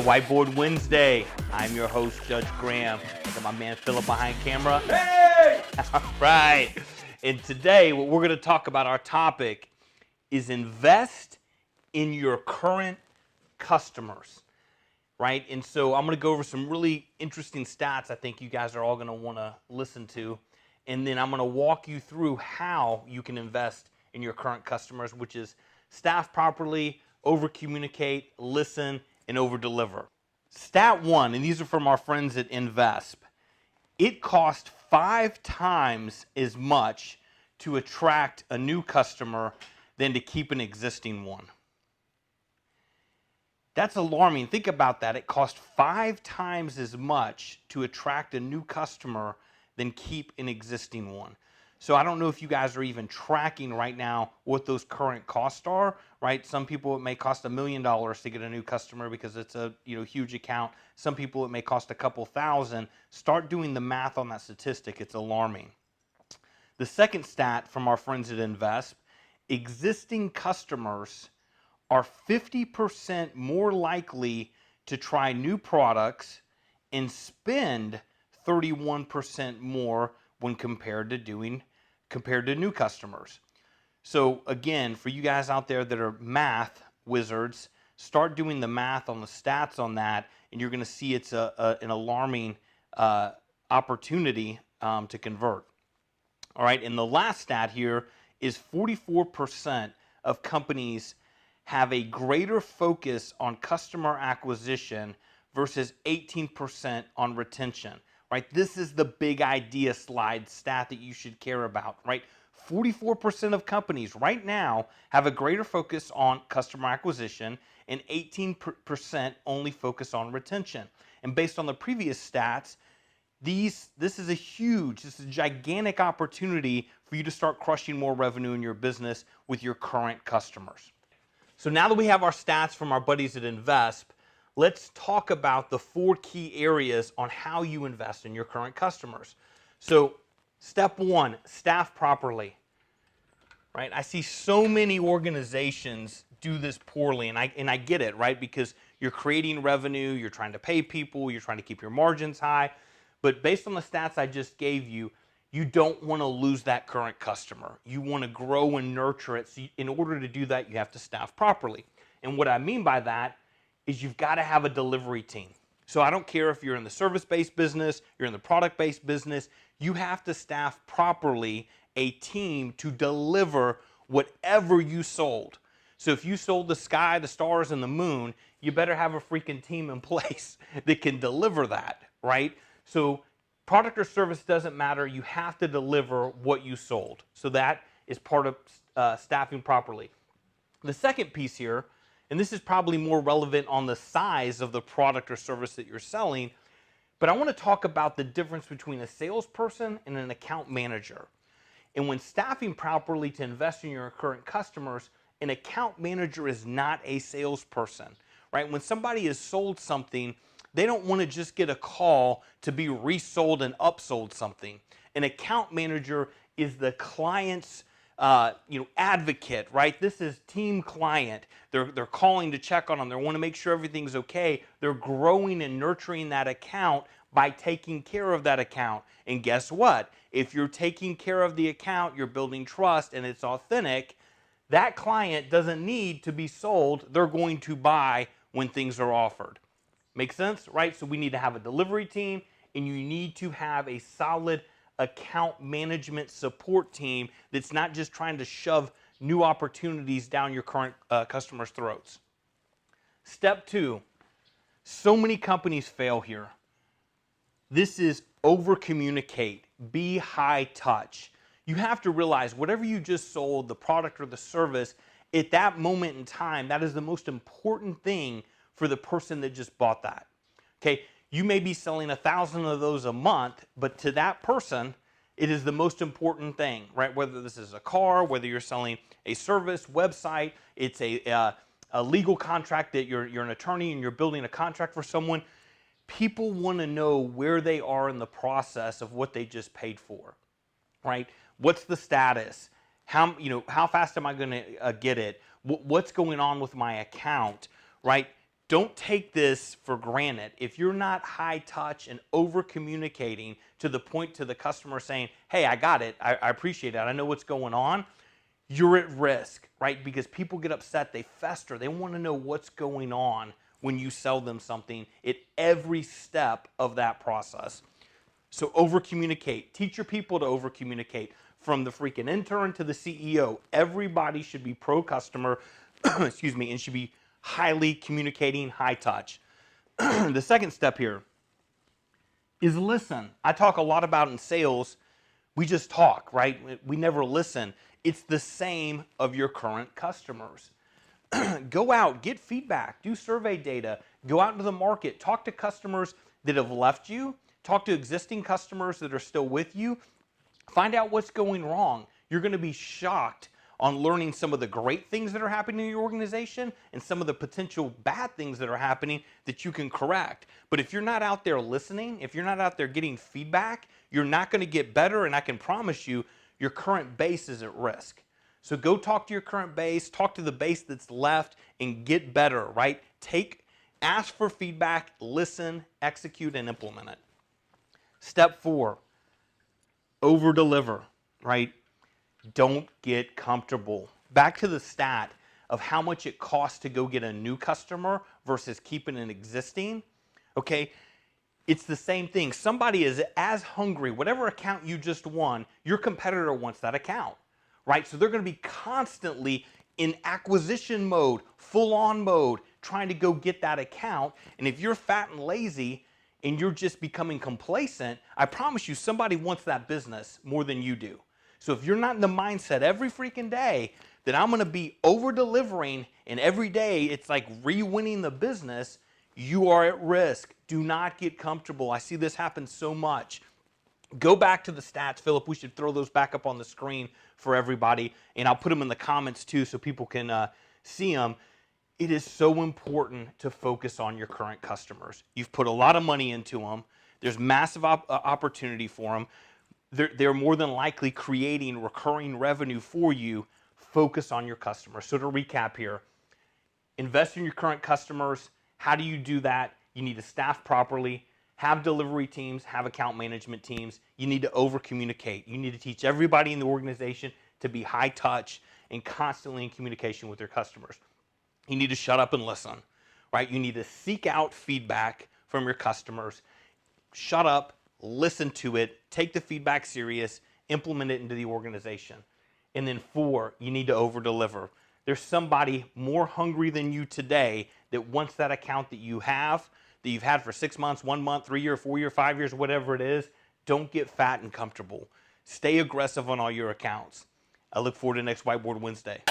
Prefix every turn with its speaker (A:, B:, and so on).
A: Whiteboard Wednesday. I'm your host, Judge Graham. Look at my man Philip behind camera.
B: Hey!
A: All right. And today, what we're going to talk about, our topic is invest in your current customers, right? And so I'm going to go over some really interesting stats I think you guys are all going to want to listen to. And then I'm going to walk you through how you can invest in your current customers, which is staff properly, over-communicate, listen, and over-deliver. Stat one, and these are from our friends at Invest. It costs 5 times as much to attract a new customer than to keep an existing one. That's alarming. Think about that. It costs 5 times as much to attract a new customer than keep an existing one. So I don't know if you guys are even tracking right now what those current costs are, right? Some people it may cost $1 million to get a new customer because it's a huge account. Some people it may cost a couple thousand. Start doing the math on that statistic. It's alarming. The second stat from our friends at Invest, existing customers are 50% more likely to try new products and spend 31% more when compared to new customers. So again, for you guys out there that are math wizards, start doing the math on the stats on that, and you're going to see it's an alarming opportunity to convert. All right, and the last stat here is 44% of companies have a greater focus on customer acquisition versus 18% on retention. Right? This is the big idea slide stat that you should care about, right? 44% of companies right now have a greater focus on customer acquisition and 18% only focus on retention. And based on the previous stats, this is a gigantic opportunity for you to start crushing more revenue in your business with your current customers. So now that we have our stats from our buddies at Invest, let's talk about the 4 key areas on how you invest in your current customers. So step 1, staff properly. Right? I see so many organizations do this poorly, and I get it, right? Because you're creating revenue, you're trying to pay people, you're trying to keep your margins high. But based on the stats I just gave you, you don't want to lose that current customer. You want to grow and nurture it. So in order to do that, you have to staff properly. And what I mean by that is you've got to have a delivery team. So I don't care if you're in the service-based business, you're in the product-based business, you have to staff properly a team to deliver whatever you sold. So if you sold the sky, the stars, and the moon, you better have a freaking team in place that can deliver that, right? So product or service doesn't matter, you have to deliver what you sold. So that is part of staffing properly. The second piece here, and this is probably more relevant on the size of the product or service that you're selling, but I want to talk about the difference between a salesperson and an account manager. And when staffing properly to invest in your current customers, an account manager is not a salesperson, right? When somebody has sold something, they don't want to just get a call to be resold and upsold something. An account manager is the client's advocate, right? This is team client. They're calling to check on them. They want to make sure everything's okay. They're growing and nurturing that account by taking care of that account. And guess what? If you're taking care of the account, you're building trust and it's authentic, that client doesn't need to be sold. They're going to buy when things are offered. Make sense, right? So we need to have a delivery team, and you need to have a solid account management support team that's not just trying to shove new opportunities down your current customers' throats. Step 2, so many companies fail here. This is over-communicate, be high touch. You have to realize whatever you just sold, the product or the service, at that moment in time, that is the most important thing for the person that just bought that. Okay, you may be selling 1,000 of those a month, but to that person, it is the most important thing, right? Whether this is a car, whether you're selling a service, website, it's a legal contract that you're an attorney and you're building a contract for someone. People want to know where they are in the process of what they just paid for, right? What's the status? How fast am I going to get it? What's going on with my account, right? don't take this for granted. If you're not high touch and over communicating to the point to the customer saying, hey, I got it, I appreciate it, I know what's going on, you're at risk, right? Because people get upset, they fester, they want to know what's going on when you sell them something at every step of that process. So over communicate, teach your people to over communicate. From the freaking intern to the CEO, everybody should be pro customer, excuse me, and should be highly communicating, high touch. The second step here is listen. I talk a lot about in sales, we just talk, right? We never listen. It's the same of your current customers. Go out, get feedback, do survey data, go out into the market, talk to customers that have left you, talk to existing customers that are still with you, find out what's going wrong. You're going to be shocked on learning some of the great things that are happening in your organization and some of the potential bad things that are happening that you can correct. But if you're not out there listening, if you're not out there getting feedback, you're not going to get better, and I can promise you your current base is at risk. So go talk to your current base, talk to the base that's left, and get better, right? Ask for feedback, listen, execute, and implement it. Step 4, over-deliver, right? Don't get comfortable. Back to the stat of how much it costs to go get a new customer versus keeping an existing, okay? It's the same thing. Somebody is as hungry, whatever account you just won, your competitor wants that account, right? So they're going to be constantly in acquisition mode, full-on mode, trying to go get that account. And if you're fat and lazy and you're just becoming complacent, I promise you somebody wants that business more than you do. So if you're not in the mindset every freaking day that I'm going to be over-delivering and every day it's like re-winning the business, you are at risk. Do not get comfortable. I see this happen so much. Go back to the stats, Philip. We should throw those back up on the screen for everybody, and I'll put them in the comments too so people can see them. It is so important to focus on your current customers. You've put a lot of money into them. There's massive opportunity for them. They're more than likely creating recurring revenue for you. Focus on your customers. So to recap here, invest in your current customers. How do you do that? You need to staff properly, have delivery teams, have account management teams. You need to over-communicate. You need to teach everybody in the organization to be high touch and constantly in communication with their customers. You need to shut up and listen, right? You need to seek out feedback from your customers. Shut up, listen to it, take the feedback serious, implement it into the organization. And then 4, you need to over-deliver. There's somebody more hungry than you today that wants that account that you've had for 6 months, 1 month, 3 years, 4 years, 5 years, whatever it is. Don't get fat and comfortable. Stay aggressive on all your accounts. I look forward to next Whiteboard Wednesday.